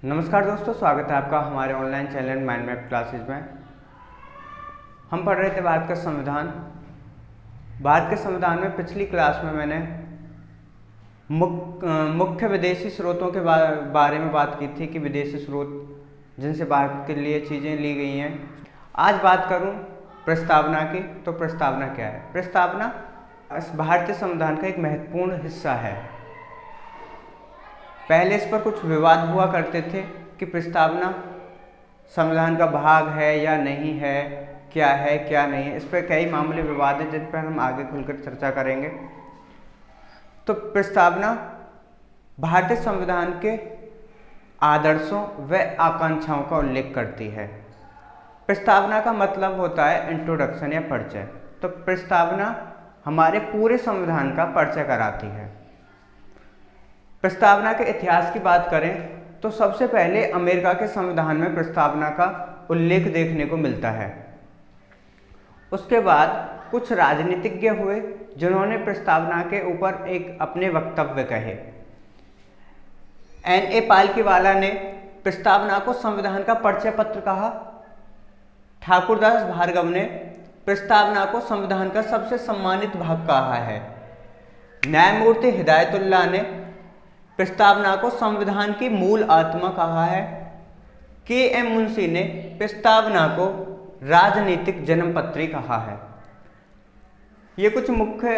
नमस्कार दोस्तों, स्वागत है आपका हमारे online channel mind map classes में। हम पढ़ रहे थे भारत का संविधान। भारत के संविधान में पिछली क्लास में मैंने मुख्य विदेशी स्रोतों के बारे में बात की थी कि विदेशी स्रोत जिनसे भारत के लिए चीज़ें ली गई हैं। आज बात करूं प्रस्तावना की। तो प्रस्तावना क्या है? प्रस्तावना भारतीय संविधान का एक महत्वपूर्ण हिस्सा है। पहले इस पर कुछ विवाद हुआ करते थे कि प्रस्तावना संविधान का भाग है या नहीं है, क्या नहीं है। इस पर कई मामले विवाद हैं जिन पर हम आगे खुलकर चर्चा करेंगे। तो प्रस्तावना भारतीय संविधान के आदर्शों व आकांक्षाओं का उल्लेख करती है। प्रस्तावना का मतलब होता है इंट्रोडक्शन या परिचय। तो प्रस्तावना हमारे पूरे संविधान का परिचय कराती है। प्रस्तावना के इतिहास की बात करें तो सबसे पहले अमेरिका के संविधान में प्रस्तावना का उल्लेख देखने को मिलता है। उसके बाद कुछ राजनीतिज्ञ हुए जिन्होंने प्रस्तावना के ऊपर एक अपने वक्तव्य कहे। N.A. पालकीवाला ने प्रस्तावना को संविधान का परिचय पत्र कहा। ठाकुरदास भार्गव ने प्रस्तावना को संविधान का सबसे सम्मानित भाग कहा है। न्यायमूर्ति हिदायतुल्लाह ने प्रस्तावना को संविधान की मूल आत्मा कहा है। K.M. मुंशी ने प्रस्तावना को राजनीतिक जन्मपत्री कहा है। ये कुछ मुख्य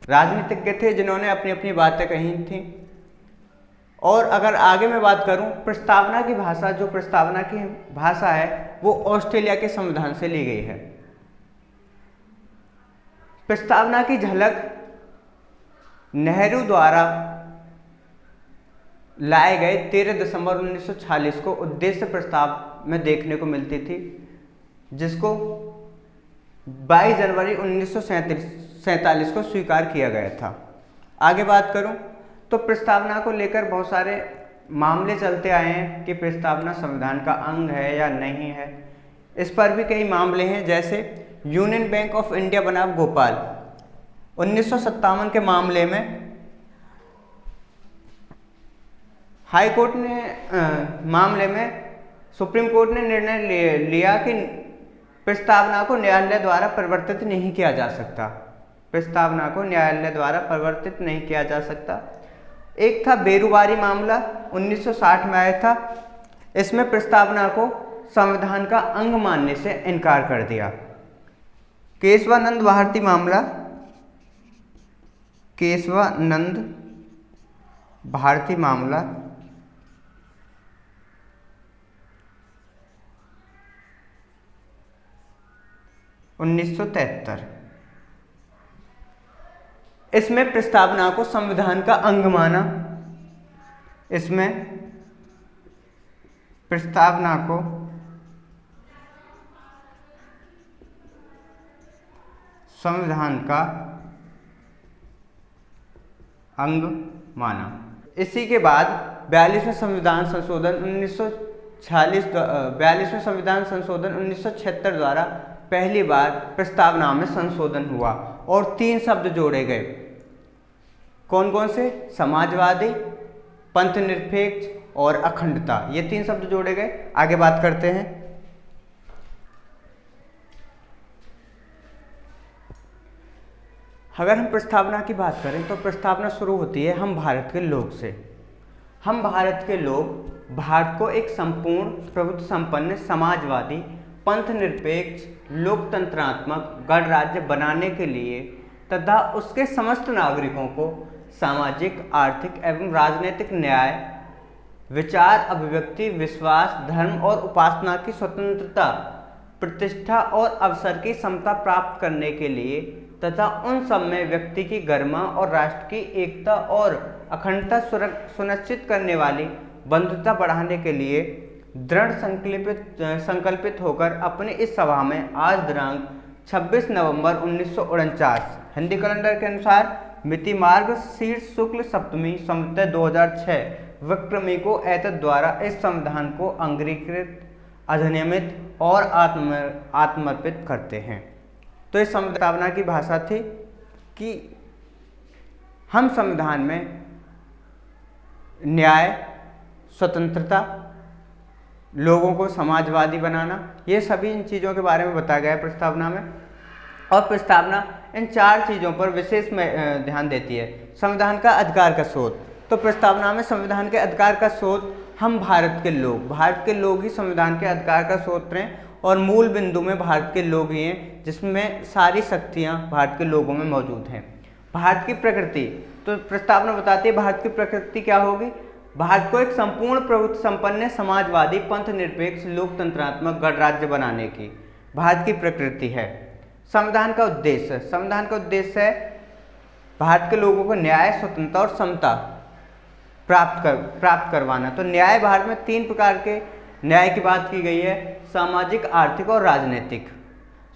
राजनीतिज्ञ थे जिन्होंने अपनी अपनी बातें कही थी। और अगर आगे मैं बात करूं, प्रस्तावना की भाषा, जो प्रस्तावना की भाषा है वो ऑस्ट्रेलिया के संविधान से ली गई है। प्रस्तावना की झलक नेहरू द्वारा लाए गए 13 दिसंबर 1946 को उद्देश्य प्रस्ताव में देखने को मिलती थी, जिसको 22 जनवरी 1947 को स्वीकार किया गया था। आगे बात करूं तो प्रस्तावना को लेकर बहुत सारे मामले चलते आए हैं कि प्रस्तावना संविधान का अंग है या नहीं है। इस पर भी कई मामले हैं, जैसे यूनियन बैंक ऑफ इंडिया बनाम भोपाल 1957 के मामले में हाई कोर्ट ने मामले में सुप्रीम कोर्ट ने निर्णय लिया कि प्रस्तावना को न्यायालय द्वारा परिवर्तित नहीं किया जा सकता। प्रस्तावना को न्यायालय द्वारा परिवर्तित नहीं किया जा सकता। एक था बेरुवारी मामला, 1960 में आया था। इसमें प्रस्तावना को संविधान का अंग मानने से इनकार कर दिया। केशवानंद भारती मामला, केशवानंद भारती मामला 1973। इसमें प्रस्तावना को संविधान का अंग माना। इसमें प्रस्तावना को संविधान का अंग माना। इसी के बाद 42वें संविधान संशोधन 1976 द्वारा पहली बार प्रस्तावना में संशोधन हुआ और 3 शब्द जोड़े गए। कौन कौन से? समाजवादी, पंथनिरपेक्ष और अखंडता। ये 3 शब्द जोड़े गए। आगे बात करते हैं। अगर हम प्रस्तावना की बात करें तो प्रस्तावना शुरू होती है हम भारत के लोग से। हम भारत के लोग भारत को एक संपूर्ण प्रभुत्व संपन्न समाजवादी पंथनिरपेक्ष लोकतंत्रात्मक गणराज्य बनाने के लिए तथा उसके समस्त नागरिकों को सामाजिक, आर्थिक एवं राजनीतिक न्याय, विचार, अभिव्यक्ति, विश्वास, धर्म और उपासना की स्वतंत्रता, प्रतिष्ठा और अवसर की समता प्राप्त करने के लिए तथा उन सब में व्यक्ति की गरिमा और राष्ट्र की एकता और अखंडता सुनिश्चित करने वाली बंधुता बढ़ाने के लिए दृढ़ संकल्पित होकर अपने इस सभा में आज दिनांक 26 नवंबर 1949 हिंदी कैलेंडर के अनुसार मिति मार्ग शीर्ष शुक्ल सप्तमी संवत 2006 विक्रमी को एतद द्वारा इस संविधान को अंगीकृत, अधिनियमित और आत्मर्पित करते हैं। तो इस प्रस्तावना की भाषा थी कि हम संविधान में न्याय, स्वतंत्रता, लोगों को समाजवादी बनाना, ये सभी इन चीज़ों के बारे में बताया गया है प्रस्तावना में। और प्रस्तावना इन 4 चीज़ों पर विशेष ध्यान देती है। संविधान का अधिकार का स्रोत, तो प्रस्तावना में संविधान के अधिकार का स्रोत हम भारत के लोग ही संविधान के अधिकार का स्रोत हैं और मूल बिंदु में भारत के लोग ही हैं, जिसमें सारी शक्तियाँ भारत के लोगों में मौजूद हैं। भारत की प्रकृति, तो प्रस्तावना बताती है भारत की प्रकृति क्या होगी। भारत को एक संपूर्ण प्रभुत्व संपन्न समाजवादी पंथ निरपेक्ष लोकतंत्रात्मक गणराज्य बनाने की भारत की प्रकृति है। संविधान का उद्देश्य, संविधान का उद्देश्य है भारत के लोगों को न्याय, स्वतंत्रता और समता प्राप्त करवाना। तो न्याय, भारत में 3 प्रकार के न्याय की बात की गई है, सामाजिक, आर्थिक और राजनीतिक।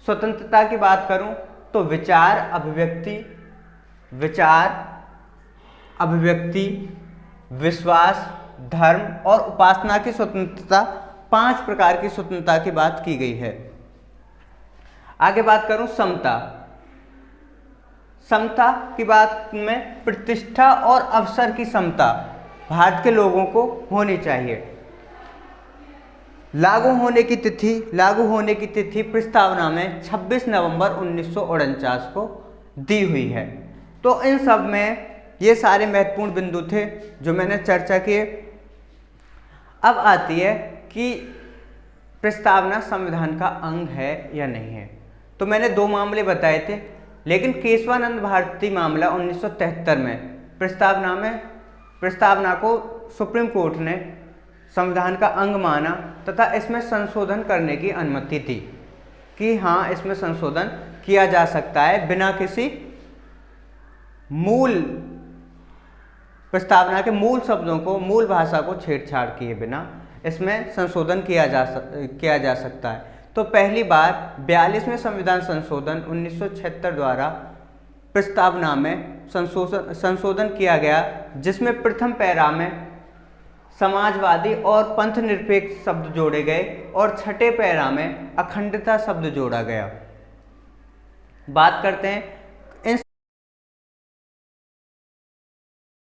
स्वतंत्रता की बात करूं तो विचार, अभिव्यक्ति, विश्वास, धर्म और उपासना की स्वतंत्रता, 5 प्रकार की स्वतंत्रता की बात की गई है। आगे बात करूं समता की बात में प्रतिष्ठा और अवसर की समता भारत के लोगों को होनी चाहिए। लागू होने की तिथि प्रस्तावना में 26 नवंबर 1949 को दी हुई है। तो इन सब में ये सारे महत्वपूर्ण बिंदु थे जो मैंने चर्चा किए। अब आती है कि प्रस्तावना संविधान का अंग है या नहीं है। तो मैंने 2 मामले बताए थे, लेकिन केशवानंद भारती मामला 1973 में प्रस्तावना को सुप्रीम कोर्ट ने संविधान का अंग माना तथा इसमें संशोधन करने की अनुमति दी कि हाँ, इसमें संशोधन किया जा सकता है बिना किसी मूल प्रस्तावना के मूल शब्दों को, मूल भाषा को छेड़छाड़ किए बिना इसमें संशोधन किया जा सकता है। तो पहली बार 42वें संविधान संशोधन 1976 द्वारा प्रस्तावना में संशोधन किया गया, जिसमें प्रथम पैरा में समाजवादी और पंथ निरपेक्ष शब्द जोड़े गए और छठे पैरा में अखंडता शब्द जोड़ा गया। बात करते हैं